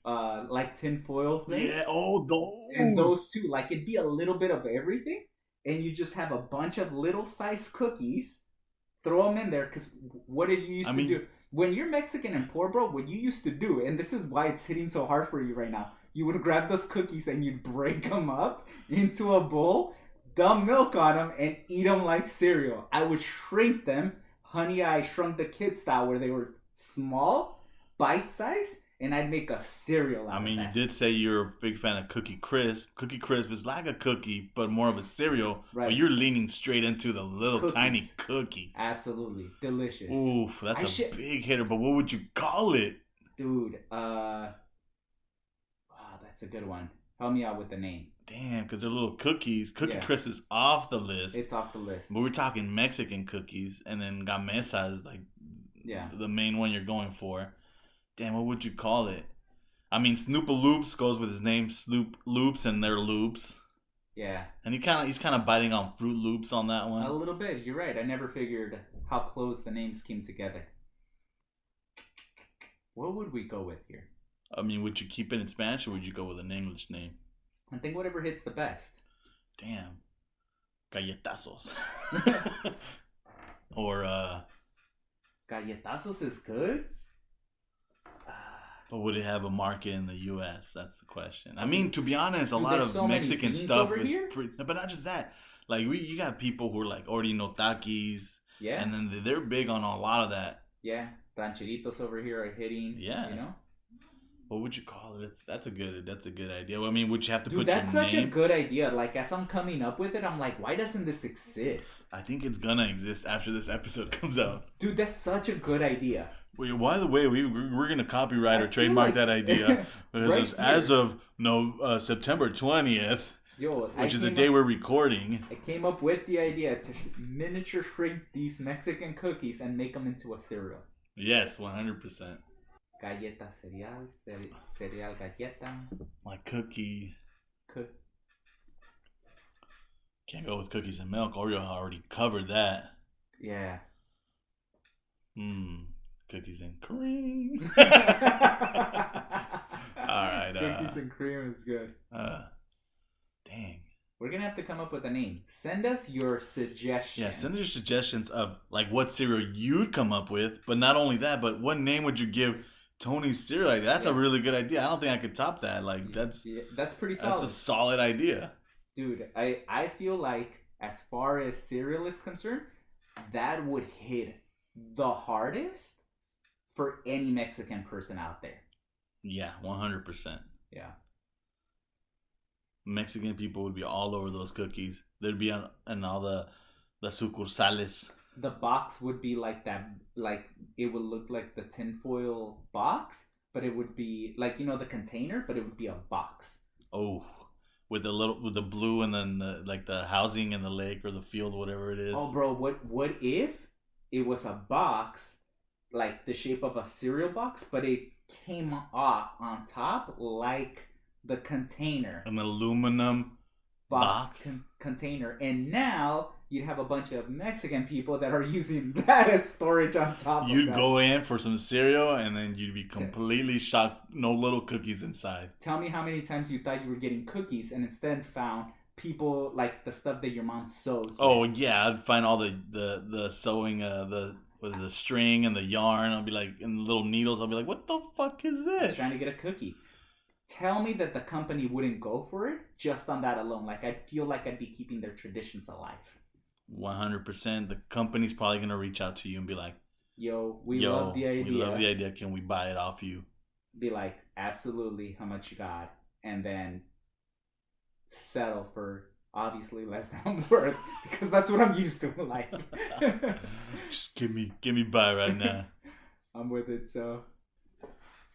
like tin foil thing. Yeah. Oh, those. And those two, like it'd be a little bit of everything, and you just have a bunch of little size cookies. Throw them in there, because what did you used to do? When you're Mexican and poor, bro, what you used to do, and this is why it's hitting so hard for you right now, you would grab those cookies and you'd break them up into a bowl, dump milk on them, and eat them like cereal. I would shrink them. Honey, I Shrunk the Kids style, where they were small, bite-sized, and I'd make a cereal out of that. You did say you're a big fan of Cookie Crisp. Cookie Crisp is like a cookie, but more of a cereal. Right. But you're leaning straight into the little tiny cookies. Absolutely. Delicious. Oof, that's a big hitter. But what would you call it? Dude, that's a good one. Help me out with the name. Damn, because they're little cookies. Cookie Crisp is off the list. It's off the list. But we're talking Mexican cookies, and then gamesa is like the main one you're going for. Damn, what would you call it? Snoopaloops goes with his name, Snoop Loops, and they're loops. Yeah. And he's kind of biting on Fruit Loops on that one. A little bit. You're right. I never figured how close the names came together. What would we go with here? Would you keep it in Spanish, or would you go with an English name? I think whatever hits the best. Damn. Galletazos. Or, Galletazos is good? But would it have a market in the U.S.? That's the question. To be honest, a lot of Mexican stuff is pretty... But not just that. Like, you got people who are like already know takis. Yeah. And then they're big on a lot of that. Yeah. Rancheritos over here are hitting. Yeah. You know? What would you call it? That's a good idea. Would you have to put your name? That's such a good idea. Like, as I'm coming up with it, I'm like, why doesn't this exist? I think it's gonna exist after this episode comes out. Dude, that's such a good idea. Wait, by the way, we're gonna copyright or trademark that idea. As of September 20th, which is the day we're recording. I came up with the idea to miniature shrink these Mexican cookies and make them into a cereal. Yes, 100%. Galleta cereal galleta. Like cookie. Can't go with cookies and milk. Oreo already covered that. Yeah. Cookies and cream. Alright. Cookies and cream is good. Dang. We're going to have to come up with a name. Send us your suggestions. Yeah, send us your suggestions of like what cereal you'd come up with. But not only that, but what name would you give Tony's cereal? Like, that's a really good idea. I don't think I could top that. Like, that's pretty solid. That's a solid idea. Dude, I feel like as far as cereal is concerned, that would hit the hardest for any Mexican person out there. Yeah, 100%. Yeah. Mexican people would be all over those cookies. They'd be on all the sucursales. The box would be like that, like it would look like the tinfoil box, but it would be like, the container, but it would be a box. Oh, with the blue and then the housing in the lake or the field, whatever it is. Oh, bro, what if it was a box like the shape of a cereal box, but it came off on top like the container, an aluminum box container, and now you'd have a bunch of Mexican people that are using that as storage on top. You'd go in for some cereal, and then you'd be completely shocked. No little cookies inside. Tell me how many times you thought you were getting cookies, and instead found people like the stuff that your mom sews. Oh yeah, I'd find all the sewing, the string and the yarn. I'll be like, and the little needles. I'll be like, what the fuck is this? Trying to get a cookie. Tell me that the company wouldn't go for it just on that alone. Like, I feel like I'd be keeping their traditions alive. 100%. The company's probably going to reach out to you and be like, Yo, we love the idea. We love the idea. Can we buy it off you? Be like, absolutely. How much you got? And then settle for obviously less than I'm worth, because that's what I'm used to. Like, just give me by right now. I'm with it. So.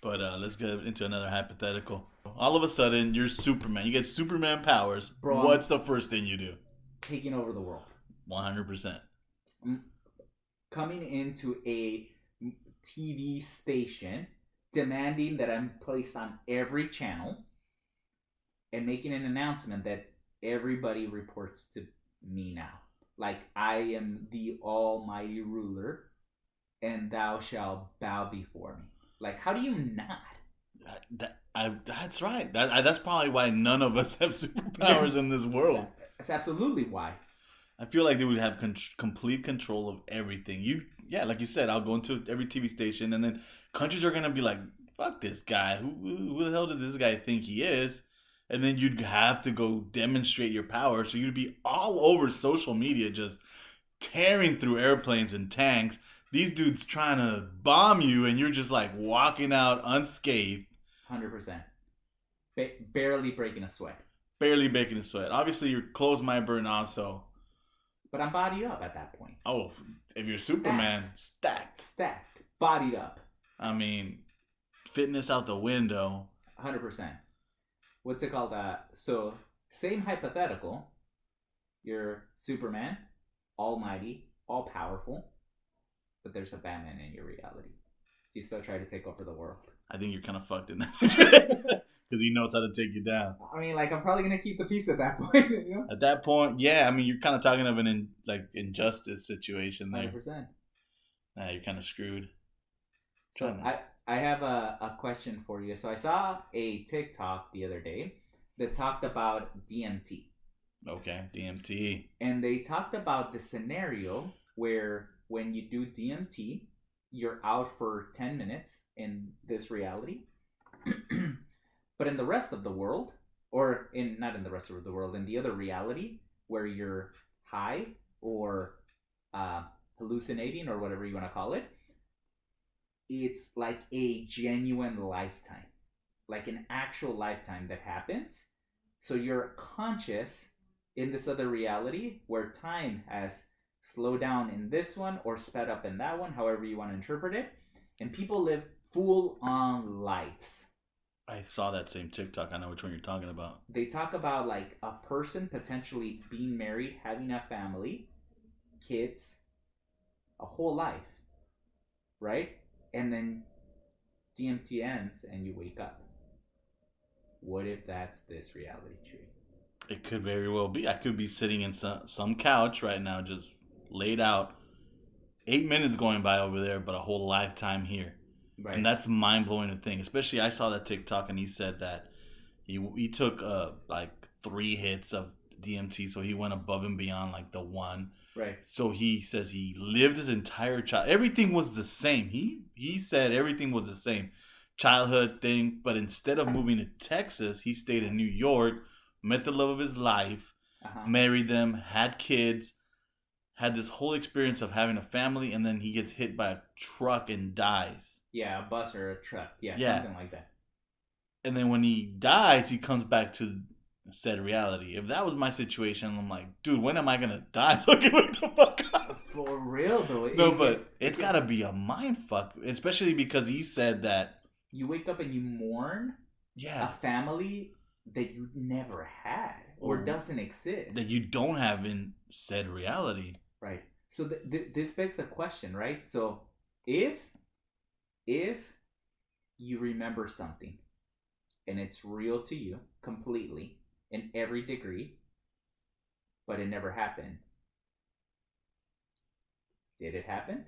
But let's get into another hypothetical. All of a sudden, you're Superman. You get Superman powers. Bro, what's the first thing you do? taking over the world. 100%. Coming into a TV station, demanding that I'm placed on every channel, and making an announcement that everybody reports to me now. Like, I am the almighty ruler, and thou shalt bow before me. Like, how do you not? That's right. That's probably why none of us have superpowers in this world. That's absolutely why. I feel like they would have complete control of everything. Like you said, I'll go into every TV station, and then countries are gonna be like, "Fuck this guy. Who the hell did this guy think he is?" And then you'd have to go demonstrate your power. So you'd be all over social media, just tearing through airplanes and tanks. These dudes trying to bomb you, and you're just like walking out unscathed. 100%. Barely breaking a sweat. Barely breaking a sweat. Obviously, your clothes might burn off, so. But I'm bodied up at that point. Oh, if you're Superman, stacked. Bodied up. I mean, fitness out the window. 100%. What's it called? So, same hypothetical. You're Superman, almighty, all-powerful, but there's a Batman in your reality. You still try to take over the world. I think you're kind of fucked in that situation. Because he knows how to take you down. I mean, like, I'm probably going to keep the peace at that point, you know? At that point, yeah. I mean, you're kind of talking of an injustice situation there. 100%. Nah, you're kind of screwed. So I have a question for you. So I saw a TikTok the other day that talked about DMT. Okay, DMT. And they talked about the scenario where when you do DMT, you're out for 10 minutes in this reality. But in the rest of the world, or not in the rest of the world, in the other reality where you're high or hallucinating or whatever you want to call it, it's like a genuine lifetime, like an actual lifetime that happens. So you're conscious in this other reality where time has slowed down in this one or sped up in that one, however you want to interpret it. And people live full-on lives. I saw that same TikTok. I know which one you're talking about. They talk about like a person potentially being married, having a family, kids, a whole life, right? And then DMT ends and you wake up. What if that's this reality, Chuy? It could very well be. I could be sitting in some couch right now, just laid out. 8 minutes going by over there, but a whole lifetime here. Right. And that's mind-blowing to think. Especially, I saw that TikTok, and he said that he took like 3 hits of DMT, so he went above and beyond like the one. Right. So he says he lived his entire child. Everything was the same. He said everything was the same. Childhood thing, but instead of moving to Texas, he stayed in New York, met the love of his life, married them, had kids, had this whole experience of having a family, and then he gets hit by a truck and dies. Yeah, a bus or a truck. Yeah, something like that. And then when he dies, he comes back to said reality. If that was my situation, I'm like, dude, when am I going to die so I can wake the fuck up? For real, though. No, but it's got to be a mind fuck, especially because he said that you wake up and you mourn a family that you never had or doesn't exist. That you don't have in said reality. Right. So this begs the question, right? So if you remember something and it's real to you completely in every degree, but it never happened, did it happen?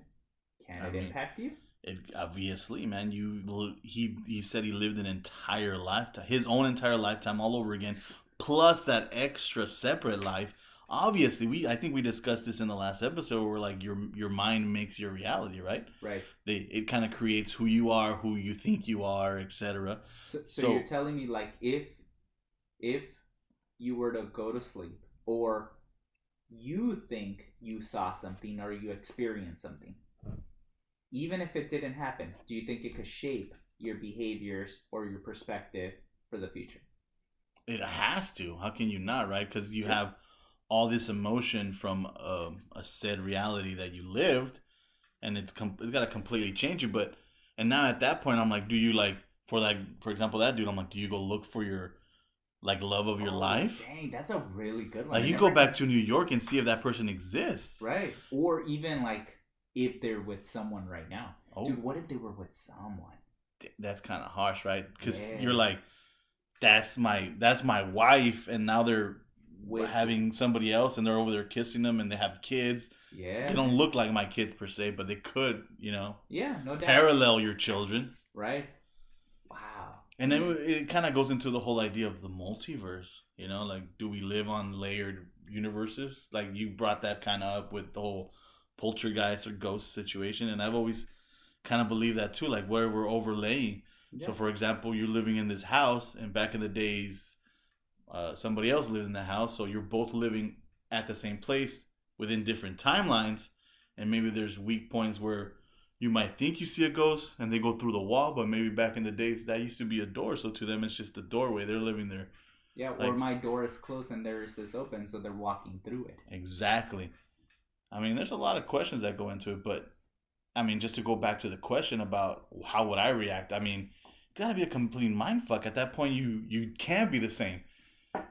Can it impact you? It obviously, man. He said he lived an entire lifetime, his own entire lifetime, all over again, plus that extra separate life. Obviously, I think we discussed this in the last episode, where like your mind makes your reality, right? Right. It kind of creates who you are, who you think you are, etc. So you're telling me, like, if you were to go to sleep, or you think you saw something or you experienced something, even if it didn't happen, do you think it could shape your behaviors or your perspective for the future? It has to. How can you not, right? Because you have all this emotion from a said reality that you lived, and it's got to completely change you. And now at that point, I'm like, do you like, for example, that dude, I'm like, do you go look for your like love of your life. Dang, that's a really good one. Like you go back to New York and see if that person exists. Right. Or even like if they're with someone right now. Oh. Dude, what if they were with someone? That's kind of harsh, right? Because you're like, that's my wife, and now they're having somebody else, and they're over there kissing them, and they have kids. Yeah. They don't look like my kids per se, but they could, you know. Yeah, no doubt. Parallel your children. Right. Wow. And then it kind of goes into the whole idea of the multiverse, you know, like, do we live on layered universes? Like, you brought that kind of up with the whole poltergeist or ghost situation, and I've always kind of believed that too, like, where we're overlaying. Yeah. So, for example, you're living in this house, and back in the days, somebody else lived in the house, so you're both living at the same place within different timelines, and maybe there's weak points where you might think you see a ghost and they go through the wall, but maybe back in the days that used to be a door, so to them it's just a doorway. They're living there. Yeah, like, or my door is closed and theirs is open, so they're walking through it. Exactly. I mean, there's a lot of questions that go into it, but I mean, just to go back to the question about how would I react, I mean, it's gotta be a complete mindfuck. At that point, you can't be the same.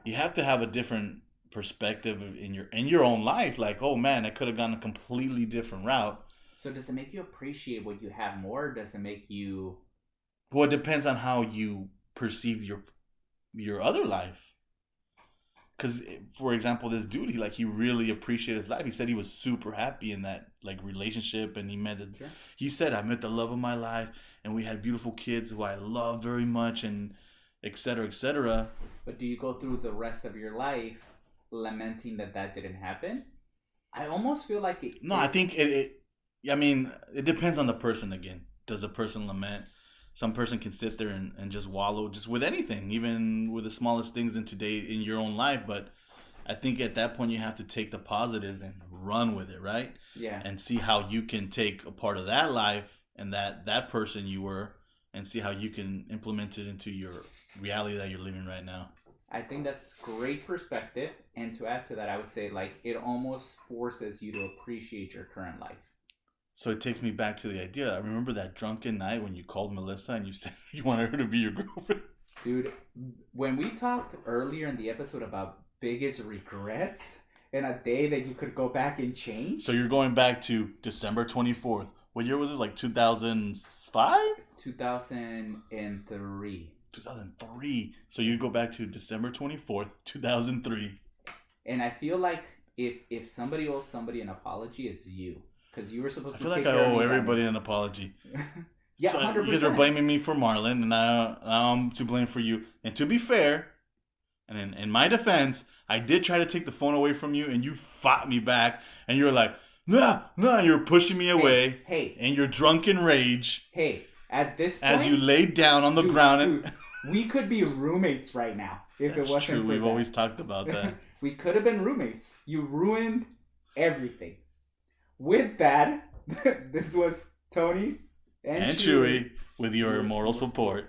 You have to have a different perspective in your own life. Like, oh man, I could have gone a completely different route. So does it make you appreciate what you have more? Or does it make you... Well, it depends on how you perceive your other life. Because, for example, this dude, he really appreciated his life. He said he was super happy in that like relationship, and he said, I met the love of my life, and we had beautiful kids who I love very much, and et cetera, et cetera. But do you go through the rest of your life lamenting that didn't happen? I almost feel like it... No, I think I mean, it depends on the person again. Does the person lament? Some person can sit there and just wallow just with anything, even with the smallest things in your own life. But I think at that point you have to take the positives and run with it, right? Yeah. And see how you can take a part of that life and that person you were, and see how you can implement it into your reality that you're living right now. I think that's great perspective. And to add to that, I would say like it almost forces you to appreciate your current life. So it takes me back to the idea. I remember that drunken night when you called Melissa and you said you wanted her to be your girlfriend. Dude, when we talked earlier in the episode about biggest regrets and a day that you could go back and change. So you're going back to December 24th. What year was this? Like 2005? 2003. 2003. So you'd go back to December 24th, 2003. And I feel like if somebody owes somebody an apology, it's you. Because you were supposed to. I feel like I owe everybody an apology. Yeah, so 100%. You guys are blaming me for Marlon, and now I'm to blame for you. And to be fair, and in my defense, I did try to take the phone away from you, and you fought me back, and you were like, no, you're pushing me away. Hey. And your drunken rage. Hey, at this point, as you laid down on the ground. Dude, we could be roommates right now if it wasn't true. for We've that. Always talked about that. We could have been roommates. You ruined everything. With that, this was Tony and Chuy with your Immorals Report.